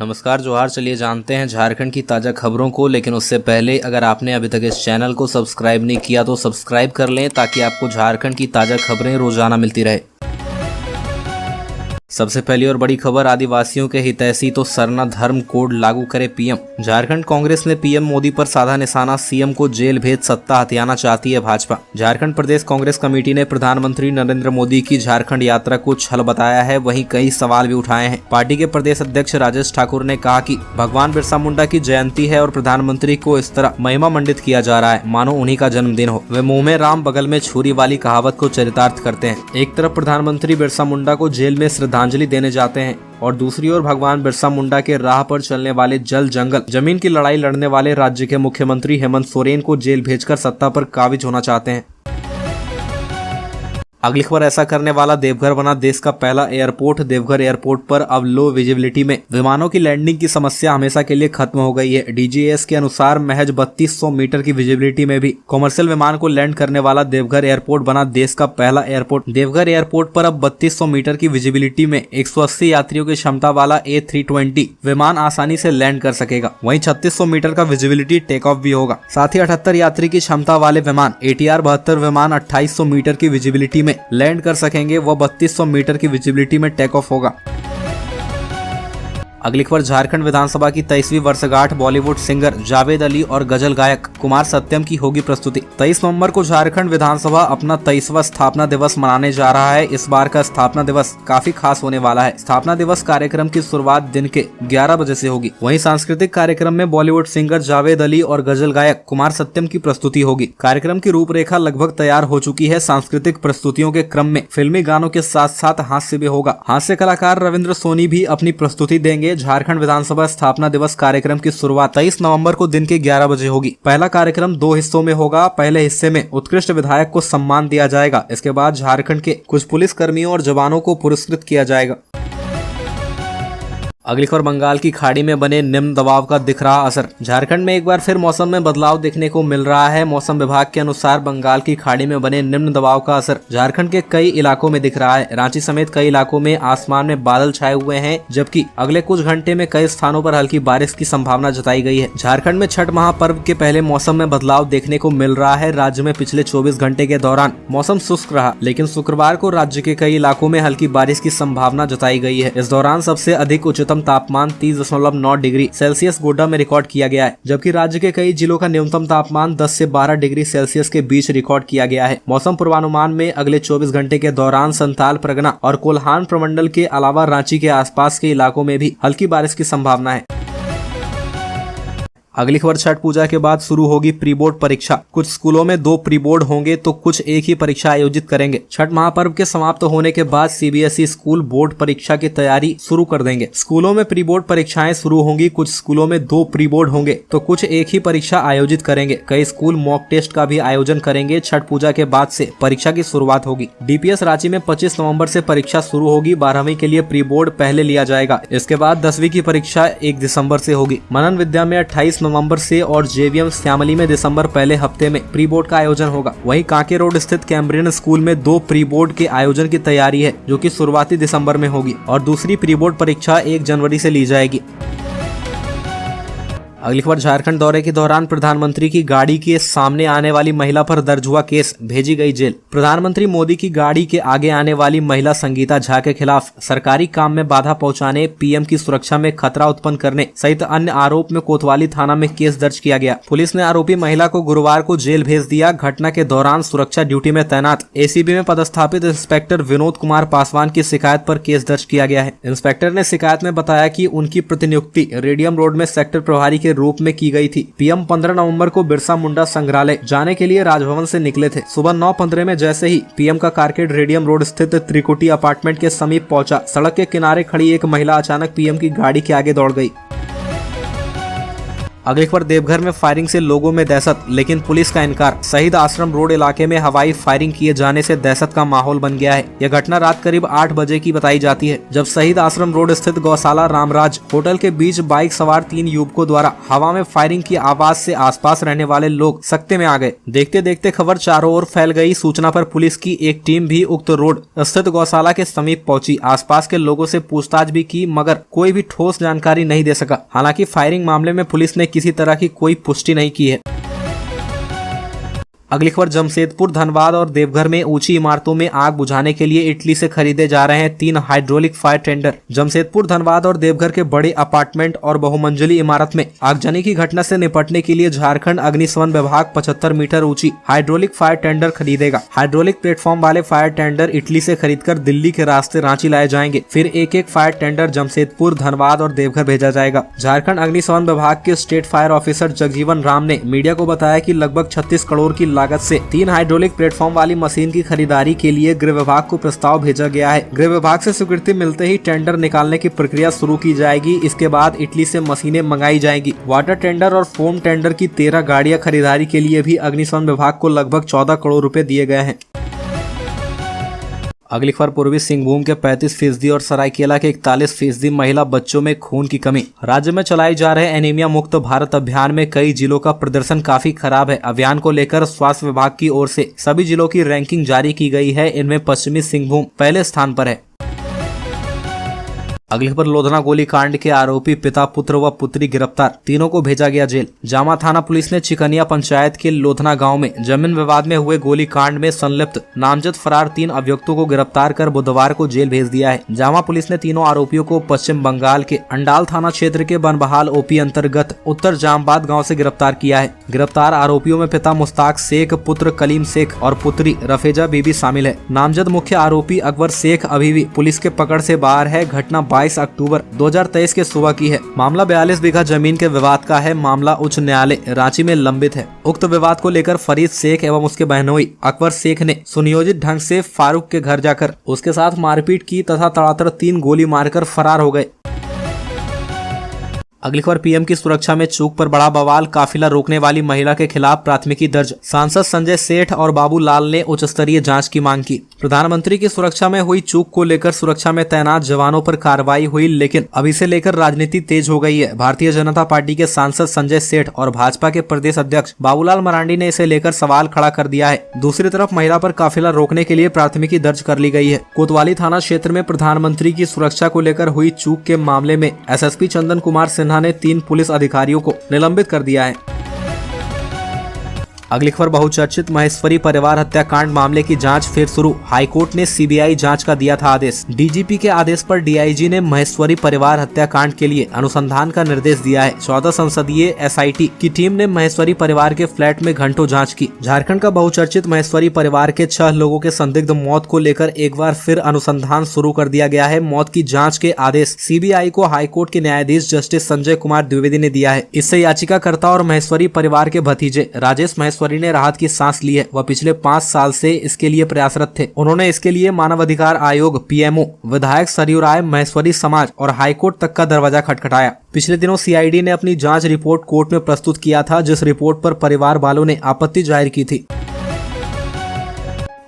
नमस्कार जोहार। चलिए जानते हैं झारखंड की ताज़ा खबरों को, लेकिन उससे पहले अगर आपने अभी तक इस चैनल को सब्सक्राइब नहीं किया तो सब्सक्राइब कर लें ताकि आपको झारखंड की ताज़ा खबरें रोजाना मिलती रहे। सबसे पहली और बड़ी खबर, आदिवासियों के हितैषी तो सरना धर्म कोड लागू करे पीएम। झारखंड कांग्रेस ने पीएम मोदी पर साधा निशाना, सीएम को जेल भेज सत्ता हथियाना चाहती है भाजपा। झारखंड प्रदेश कांग्रेस कमेटी ने प्रधानमंत्री नरेंद्र मोदी की झारखंड यात्रा को छल बताया है, वहीं कई सवाल भी उठाए हैं। पार्टी के प्रदेश अध्यक्ष राजेश ठाकुर ने कहा कि भगवान बिरसा मुंडा की जयंती है और प्रधानमंत्री को इस तरह महिमा मंडित किया जा रहा है मानो उन्हीं का जन्मदिन हो। वे मुंह में राम बगल में छुरी वाली कहावत को चरितार्थ करते हैं। एक तरफ प्रधानमंत्री बिरसा मुंडा को जेल में श्रद्धांजलि देने जाते हैं और दूसरी ओर भगवान बिरसा मुंडा के राह पर चलने वाले जल जंगल जमीन की लड़ाई लड़ने वाले राज्य के मुख्यमंत्री हेमंत सोरेन को जेल भेजकर सत्ता पर काबिज होना चाहते हैं। अगली खबर, ऐसा करने वाला देवघर बना देश का पहला एयरपोर्ट। देवघर एयरपोर्ट पर अब लो विजिबिलिटी में विमानों की लैंडिंग की समस्या हमेशा के लिए खत्म हो गई है। डीजीएस के अनुसार महज 3200 मीटर की विजिबिलिटी में भी कॉमर्शियल विमान को लैंड करने वाला देवघर एयरपोर्ट बना देश का पहला एयरपोर्ट। देवघर एयरपोर्ट पर अब 3200 मीटर की विजिबिलिटी में 180 यात्रियों की क्षमता वाला A320 विमान आसानी से लैंड कर सकेगा। वहीं 3600 मीटर का विजिबिलिटी टेक ऑफ भी होगा। साथ ही 78 यात्री की क्षमता वाले विमान ATR 72 विमान 2800 मीटर की विजिबिलिटी में लैंड कर सकेंगे। वह 3200 मीटर की विजिबिलिटी में टेक ऑफ होगा। अगली खबर, झारखंड विधानसभा की 23वीं वर्षगांठ, बॉलीवुड सिंगर जावेद अली और गजल गायक कुमार सत्यम की होगी प्रस्तुति। 23 नवंबर को झारखंड विधानसभा अपना 23वां स्थापना दिवस मनाने जा रहा है। इस बार का स्थापना दिवस काफी खास होने वाला है। स्थापना दिवस कार्यक्रम की शुरुआत दिन के 11 बजे से होगी। वहीं सांस्कृतिक कार्यक्रम में बॉलीवुड सिंगर जावेद अली और गजल गायक कुमार सत्यम की प्रस्तुति होगी। कार्यक्रम की रूपरेखा लगभग तैयार हो चुकी है। सांस्कृतिक प्रस्तुतियों के क्रम में फिल्मी गानों के साथ साथ हास्य भी होगा। हास्य कलाकार रविंद्र सोनी भी अपनी प्रस्तुति देंगे। झारखंड विधानसभा स्थापना दिवस कार्यक्रम की शुरुआत 23 नवंबर को दिन के 11 बजे होगी। पहला कार्यक्रम 2 हिस्सों में होगा। पहले हिस्से में उत्कृष्ट विधायक को सम्मान दिया जाएगा। इसके बाद झारखंड के कुछ पुलिस कर्मियों और जवानों को पुरस्कृत किया जाएगा। अगली खबर, बंगाल की खाड़ी में बने निम्न दबाव का दिख रहा असर। झारखंड में एक बार फिर मौसम में बदलाव देखने को मिल रहा है। मौसम विभाग के अनुसार बंगाल की खाड़ी में बने निम्न दबाव का असर झारखंड के कई इलाकों में दिख रहा है। रांची समेत कई इलाकों में आसमान में बादल छाए हुए हैं, जबकि अगले कुछ घंटे में कई स्थानों पर हल्की बारिश की संभावना जताई गई है। झारखंड में छठ महापर्व के पहले मौसम में बदलाव देखने को मिल रहा है। राज्य में पिछले 24 घंटे के दौरान मौसम शुष्क रहा, लेकिन शुक्रवार को राज्य के कई इलाकों में हल्की बारिश की संभावना जताई गई है। इस दौरान सबसे अधिक उच्चतम तापमान 30.9 डिग्री सेल्सियस गोड्डा में रिकॉर्ड किया गया है, जबकि राज्य के कई जिलों का न्यूनतम तापमान 10 से 12 डिग्री सेल्सियस के बीच रिकॉर्ड किया गया है। मौसम पूर्वानुमान में अगले 24 घंटे के दौरान संताल परगना और कोल्हान प्रमंडल के अलावा रांची के आसपास के इलाकों में भी हल्की बारिश की संभावना है। अगली खबर, छठ पूजा के बाद शुरू होगी प्री बोर्ड परीक्षा। कुछ स्कूलों में 2 प्री बोर्ड होंगे तो कुछ एक ही परीक्षा आयोजित करेंगे। छठ महापर्व के समाप्त होने के बाद CBSE स्कूल बोर्ड परीक्षा की तैयारी शुरू कर देंगे। स्कूलों में प्री बोर्ड परीक्षाएं शुरू होंगी। कुछ स्कूलों में 2 प्री बोर्ड होंगे तो कुछ एक ही परीक्षा आयोजित करेंगे। कई स्कूल मॉक टेस्ट का भी आयोजन करेंगे। छठ पूजा के बाद से परीक्षा की शुरुआत होगी। DPS रांची में 25 नवम्बर से परीक्षा शुरू होगी। 12वीं के लिए प्री बोर्ड पहले लिया जाएगा। इसके बाद 10वीं की परीक्षा 1 दिसंबर से होगी। मनन विद्या में 28 नवंबर से और JVM श्यामली में दिसंबर पहले हफ्ते में प्री बोर्ड का आयोजन होगा। वहीं कांके रोड स्थित कैम्ब्रियन स्कूल में 2 प्री बोर्ड के आयोजन की तैयारी है, जो कि शुरुआती दिसंबर में होगी और दूसरी प्री बोर्ड परीक्षा 1 जनवरी से ली जाएगी। अगली खबर, झारखंड दौरे के दौरान प्रधानमंत्री की गाड़ी के सामने आने वाली महिला पर दर्ज हुआ केस, भेजी गई जेल। प्रधानमंत्री मोदी की गाड़ी के आगे आने वाली महिला संगीता झा के खिलाफ सरकारी काम में बाधा पहुंचाने, PM की सुरक्षा में खतरा उत्पन्न करने सहित अन्य आरोप में कोतवाली थाना में केस दर्ज किया गया। पुलिस ने आरोपी महिला को गुरुवार को जेल भेज दिया। घटना के दौरान सुरक्षा ड्यूटी में तैनात ACB में पदस्थापित इंस्पेक्टर विनोद कुमार पासवान की शिकायत पर केस दर्ज किया गया है। इंस्पेक्टर ने शिकायत में बताया कि उनकी प्रतिनियुक्ति रेडियम रोड में सेक्टर प्रभारी के रूप में की गई थी। PM 15 नवंबर को बिरसा मुंडा संग्रहालय जाने के लिए राजभवन से निकले थे। सुबह 9:15 में जैसे ही PM का कारकेड रेडियम रोड स्थित त्रिकुटी अपार्टमेंट के समीप पहुंचा, सड़क के किनारे खड़ी एक महिला अचानक PM की गाड़ी के आगे दौड़ गई। अगली खबर, देवघर में फायरिंग से लोगों में दहशत, लेकिन पुलिस का इनकार। शहीद आश्रम रोड इलाके में हवाई फायरिंग किए जाने से दहशत का माहौल बन गया है। यह घटना रात करीब 8 बजे की बताई जाती है, जब शहीद आश्रम रोड स्थित गौशाला रामराज होटल के बीच बाइक सवार 3 युवकों द्वारा हवा में फायरिंग की आवाज से आसपास रहने वाले लोग सकते में आ गए। देखते देखते खबर चारों ओर फैल गई। सूचना पर पुलिस की एक टीम भी उक्त रोड स्थित गौशाला के समीप पहुंची। आसपास के लोगों से पूछताछ भी की, मगर कोई भी ठोस जानकारी नहीं दे सका। हालांकि फायरिंग मामले में पुलिस ने किसी तरह की कोई पुष्टि नहीं की है। अगली खबर, जमशेदपुर, धनबाद और देवघर में ऊंची इमारतों में आग बुझाने के लिए इटली से खरीदे जा रहे हैं 3 hydraulic fire tender. Jamshedpur, Dhanbad और देवघर के बड़े अपार्टमेंट और बहुमंजिली इमारत में आगजनी की घटना से निपटने के लिए झारखंड अग्निशमन विभाग 75 मीटर ऊंची हाइड्रोलिक फायर टेंडर खरीदेगा। हाइड्रोलिक प्लेटफॉर्म वाले फायर टेंडर इटली से खरीदकर दिल्ली के रास्ते रांची लाए जाएंगे। फिर एक एक फायर टेंडर जमशेदपुर, धनबाद और देवघर भेजा जाएगा। झारखंड अग्निशमन विभाग के state fire officer Jagjivan Ram ने मीडिया को बताया कि लगभग 36 करोड़ की लागत से 3 हाइड्रोलिक प्लेटफॉर्म वाली मशीन की खरीदारी के लिए गृह विभाग को प्रस्ताव भेजा गया है। गृह विभाग से स्वीकृति मिलते ही टेंडर निकालने की प्रक्रिया शुरू की जाएगी। इसके बाद इटली से मशीनें मंगाई जाएंगी। वाटर टेंडर और फोम टेंडर की 13 गाड़ियां खरीदारी के लिए भी अग्निशमन विभाग को लगभग 14 करोड़ रुपए दिए गए हैं। अगली खबर, पूर्वी सिंहभूम के 35% और सरायकेला के 41% महिला बच्चों में खून की कमी। राज्य में चलाए जा रहे एनीमिया मुक्त भारत अभियान में कई जिलों का प्रदर्शन काफी खराब है। अभियान को लेकर स्वास्थ्य विभाग की ओर से सभी जिलों की रैंकिंग जारी की गई है। इनमें पश्चिमी सिंहभूम पहले स्थान पर है। अगली खबर, लोधना गोलीकांड के आरोपी पिता, पुत्र व पुत्री गिरफ्तार, तीनों को भेजा गया जेल। जामा थाना पुलिस ने चिकनिया पंचायत के लोधना गांव में जमीन विवाद में हुए गोलीकांड में संलिप्त नामजद फरार 3 अभियुक्तों को गिरफ्तार कर बुधवार को जेल भेज दिया है। जामा पुलिस ने तीनों आरोपियों को पश्चिम बंगाल के अंडाल थाना क्षेत्र के बनबहाल ओपी अंतर्गत उत्तर जामबाद गाँव से गिरफ्तार किया है। गिरफ्तार आरोपियों में पिता मुश्ताक शेख, पुत्र कलीम शेख और पुत्री रफेजा बीबी शामिल है। नामजद मुख्य आरोपी अकबर शेख अभी भी पुलिस के पकड़ से बाहर है। घटना 22 अक्टूबर 2023 के सुबह की है। मामला 42 बीघा जमीन के विवाद का है। मामला उच्च न्यायालय रांची में लंबित है। उक्त विवाद को लेकर फरीद शेख एवं उसके बहनोई अकबर शेख ने सुनियोजित ढंग से फारूक के घर जाकर उसके साथ मारपीट की तथा तड़ातड़ 3 गोली मारकर फरार हो गए। अगली खबर, पीएम की सुरक्षा में चूक पर बड़ा बवाल, काफिला रोकने वाली महिला के खिलाफ प्राथमिकी दर्ज। सांसद संजय सेठ और बाबू लाल ने उच्च स्तरीय जांच की मांग की। प्रधानमंत्री की सुरक्षा में हुई चूक को लेकर सुरक्षा में तैनात जवानों पर कार्रवाई हुई, लेकिन अभी से लेकर राजनीति तेज हो गई है। भारतीय जनता पार्टी के सांसद संजय सेठ और भाजपा के प्रदेश अध्यक्ष बाबूलाल मरांडी ने इसे लेकर सवाल खड़ा कर दिया है। दूसरी तरफ महिला पर काफिला रोकने के लिए प्राथमिकी दर्ज कर ली गई है। कोतवाली थाना क्षेत्र में प्रधानमंत्री की सुरक्षा को लेकर हुई चूक के मामले में एसएसपी चंदन कुमार सिन्हा ने 3 पुलिस अधिकारियों को निलंबित कर दिया है। अगली खबर, बहुचर्चित महेश्वरी परिवार हत्याकांड मामले की जांच फिर शुरू। हाईकोर्ट ने सीबीआई जांच का दिया था आदेश। डीजीपी के आदेश पर डीआईजी ने महेश्वरी परिवार हत्याकांड के लिए अनुसंधान का निर्देश दिया है। 14 संसदीय एसआईटी की टीम ने महेश्वरी परिवार के फ्लैट में घंटों जांच की। झारखंड का बहुचर्चित महेश्वरी परिवार के 6 लोगों के संदिग्ध मौत को लेकर एक बार फिर अनुसंधान शुरू कर दिया गया है। मौत की जाँच के आदेश सीबीआई को हाईकोर्ट के न्यायाधीश जस्टिस संजय कुमार द्विवेदी ने दिया है। इससे याचिकाकर्ता और महेश्वरी परिवार के भतीजे राजेश महेश्वरी ने राहत की सांस ली है। वह पिछले 5 साल से इसके लिए प्रयासरत थे। उन्होंने इसके लिए मानवाधिकार आयोग, पीएमओ, विधायक सरयू राय, महेश्वरी समाज और हाईकोर्ट तक का दरवाजा खटखटाया। पिछले दिनों सीआईडी ने अपनी जांच रिपोर्ट कोर्ट में प्रस्तुत किया था, जिस रिपोर्ट पर परिवार वालों ने आपत्ति जाहिर की थी।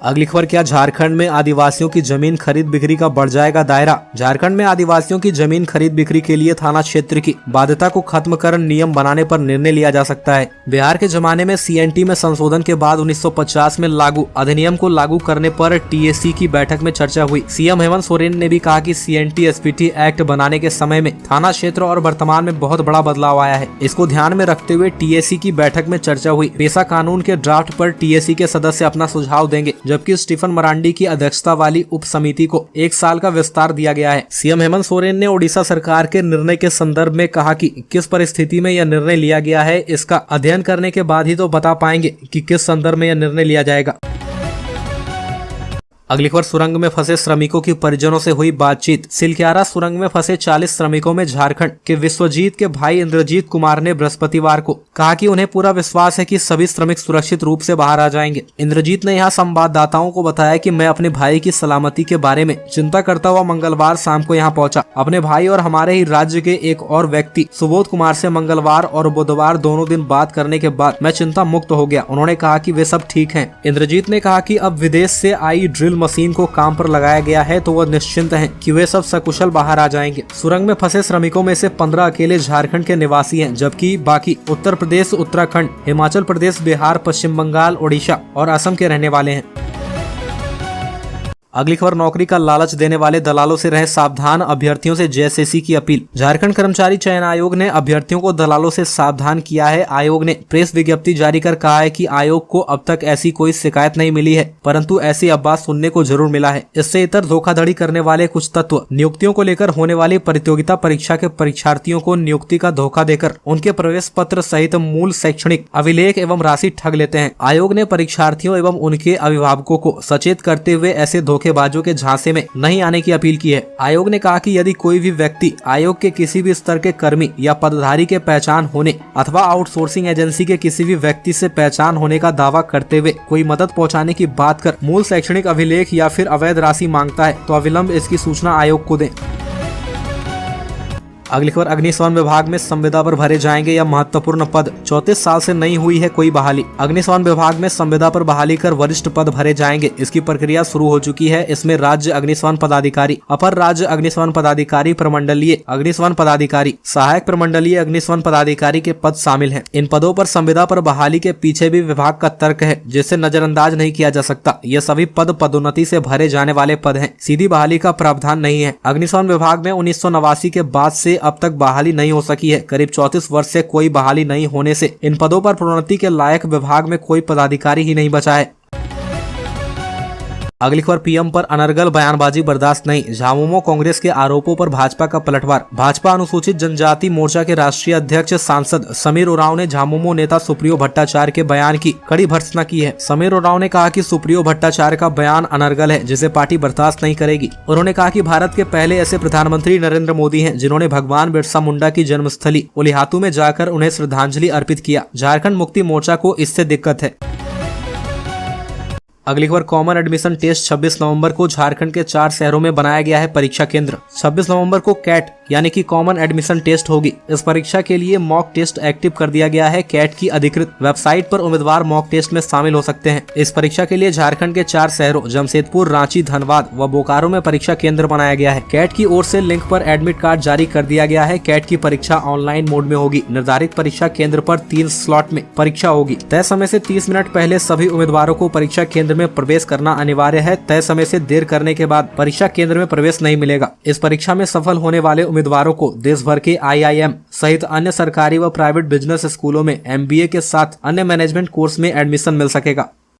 अगली खबर, क्या झारखंड में आदिवासियों की जमीन खरीद बिक्री का बढ़ जाएगा दायरा। झारखंड में आदिवासियों की जमीन खरीद बिक्री के लिए थाना क्षेत्र की बाध्यता को खत्म कर नियम बनाने पर निर्णय लिया जा सकता है। बिहार के जमाने में सीएनटी में संशोधन के बाद 1950 में लागू अधिनियम को लागू करने पर टीएसी की बैठक में चर्चा हुई। सीएम हेमंत सोरेन ने भी कहा कि सीएनटी एसपीटी एक्ट बनाने के समय में थाना क्षेत्र और वर्तमान में बहुत बड़ा बदलाव आया है। इसको ध्यान में रखते हुए टीएसी की बैठक में चर्चा हुई। पेशा कानून के ड्राफ्ट पर टीएसी के सदस्य अपना सुझाव देंगे, जबकि स्टीफन मरांडी की अध्यक्षता वाली उप समिति को 1 साल का विस्तार दिया गया है। सीएम हेमंत सोरेन ने ओडिशा सरकार के निर्णय के संदर्भ में कहा कि किस परिस्थिति में यह निर्णय लिया गया है, इसका अध्ययन करने के बाद ही तो बता पाएंगे कि किस संदर्भ में यह निर्णय लिया जाएगा। अगली खबर, सुरंग में फंसे श्रमिकों की परिजनों से हुई बातचीत। सिलक्यारा सुरंग में फंसे 40 श्रमिकों में झारखंड के विश्वजीत के भाई इंद्रजीत कुमार ने बृहस्पतिवार को कहा कि उन्हें पूरा विश्वास है कि सभी श्रमिक सुरक्षित रूप से बाहर आ जाएंगे। इंद्रजीत ने यहाँ संवाददाताओं को बताया कि मैं अपने भाई की सलामती के बारे में चिंता करता हुआ मंगलवार शाम को यहाँ पहुंचा। अपने भाई और हमारे ही राज्य के एक और व्यक्ति सुबोध कुमार से मंगलवार और बुधवार दोनों दिन बात करने के बाद मैं चिंता मुक्त हो गया। उन्होंने कहा कि वे सब ठीक हैं। इंद्रजीत ने कहा कि अब विदेश से आई ड्रिल मशीन को काम पर लगाया गया है तो वह निश्चिंत हैं कि वे सब सकुशल बाहर आ जाएंगे। सुरंग में फंसे श्रमिकों में से 15 अकेले झारखंड के निवासी हैं, जबकि बाकी उत्तर प्रदेश, उत्तराखंड, हिमाचल प्रदेश, बिहार, पश्चिम बंगाल, ओडिशा और असम के रहने वाले हैं। अगली खबर, नौकरी का लालच देने वाले दलालों से रहे सावधान, अभ्यर्थियों से जेएसएससी की अपील। झारखंड कर्मचारी चयन आयोग ने अभ्यर्थियों को दलालों से सावधान किया है। आयोग ने प्रेस विज्ञप्ति जारी कर कहा है कि आयोग को अब तक ऐसी कोई शिकायत नहीं मिली है, परंतु ऐसी अफवाह सुनने को जरूर मिला है। इससे इतर धोखाधड़ी करने वाले कुछ तत्व नियुक्तियों को लेकर होने वाली प्रतियोगिता परीक्षा के परीक्षार्थियों को नियुक्ति का धोखा देकर उनके प्रवेश पत्र सहित मूल शैक्षणिक अभिलेख एवं राशि ठग लेते हैं। आयोग ने परीक्षार्थियों एवं उनके अभिभावकों को सचेत करते हुए ऐसे धोखेबाजों के झांसे में नहीं आने की अपील की है। आयोग ने कहा कि यदि कोई भी व्यक्ति आयोग के किसी भी स्तर के कर्मी या पदधारी के पहचान होने अथवा आउटसोर्सिंग एजेंसी के किसी भी व्यक्ति से पहचान होने का दावा करते हुए कोई मदद पहुंचाने की बात कर मूल शैक्षणिक अभिलेख या फिर अवैध राशि मांगता है तो अविलंब इसकी सूचना आयोग को दें। अगली खबर, अग्निशमन विभाग में संविदा पर भरे जाएंगे या महत्वपूर्ण पद। 34 साल से नहीं हुई है कोई बहाली। अग्निशमन विभाग में संविदा पर बहाली कर वरिष्ठ पद भरे जाएंगे। इसकी प्रक्रिया शुरू हो चुकी है। इसमें राज्य अग्निशमन पदाधिकारी, अपर राज्य अग्निशमन पदाधिकारी, प्रमंडलीय अग्निशमन पदाधिकारी, सहायक प्रमंडलीय अग्निशमन पदाधिकारी के पद शामिल हैं। इन पदों पर संविदा पर बहाली के पीछे भी विभाग का तर्क है, जिसे नजरअंदाज नहीं किया जा सकता। ये सभी पद पदोन्नति से भरे जाने वाले पद हैं, सीधी बहाली का प्रावधान नहीं है। अग्निशमन विभाग में 1989 के बाद से अब तक बहाली नहीं हो सकी है। करीब 34 वर्ष से कोई बहाली नहीं होने से इन पदों पर प्रोन्नति के लायक विभाग में कोई पदाधिकारी ही नहीं बचा है। अगली खबर, पीएम पर अनर्गल बयानबाजी बर्दाश्त नहीं। झामुमो कांग्रेस के आरोपों पर भाजपा का पलटवार। भाजपा अनुसूचित जनजाति मोर्चा के राष्ट्रीय अध्यक्ष सांसद समीर उरांव ने झामुमो नेता सुप्रियो भट्टाचार्य के बयान की कड़ी भर्त्सना की है। समीर उरांव ने कहा कि सुप्रियो भट्टाचार्य का बयान अनर्गल है, जिसे पार्टी बर्दाश्त नहीं करेगी। उन्होंने कहा कि भारत के पहले ऐसे प्रधानमंत्री नरेंद्र मोदी हैं, जिन्होंने भगवान बिरसा मुंडा की जन्मस्थली उलिहातू में जाकर उन्हें श्रद्धांजलि अर्पित किया। झारखंड मुक्ति मोर्चा को इससे दिक्कत है। अगली खबर, कॉमन एडमिशन टेस्ट 26 नवंबर को झारखंड के 4 शहरों में बनाया गया है परीक्षा केंद्र। 26 नवंबर को कैट यानी कि कॉमन एडमिशन टेस्ट होगी। इस परीक्षा के लिए मॉक टेस्ट एक्टिव कर दिया गया है। कैट की अधिकृत वेबसाइट पर उम्मीदवार मॉक टेस्ट में शामिल हो सकते हैं। इस परीक्षा के लिए झारखंड के 4 शहरों जमशेदपुर, रांची, धनबाद व बोकारो में परीक्षा केंद्र बनाया गया है। कैट की ओर से लिंक पर एडमिट कार्ड जारी कर दिया गया है। कैट की परीक्षा ऑनलाइन मोड में होगी। निर्धारित परीक्षा केंद्र पर 3 स्लॉट में परीक्षा होगी। तय समय से 30 मिनट पहले सभी उम्मीदवारों को परीक्षा केंद्र में प्रवेश करना अनिवार्य है। तय समय से देर करने के बाद परीक्षा केंद्र में प्रवेश नहीं मिलेगा। इस परीक्षा में सफल होने वाले उम्मीदवारों को देश भर के IIM सहित अन्य सरकारी व प्राइवेट बिजनेस स्कूलों में MBA के साथ अन्य मैनेजमेंट कोर्स में एडमिशन मिल सकेगा।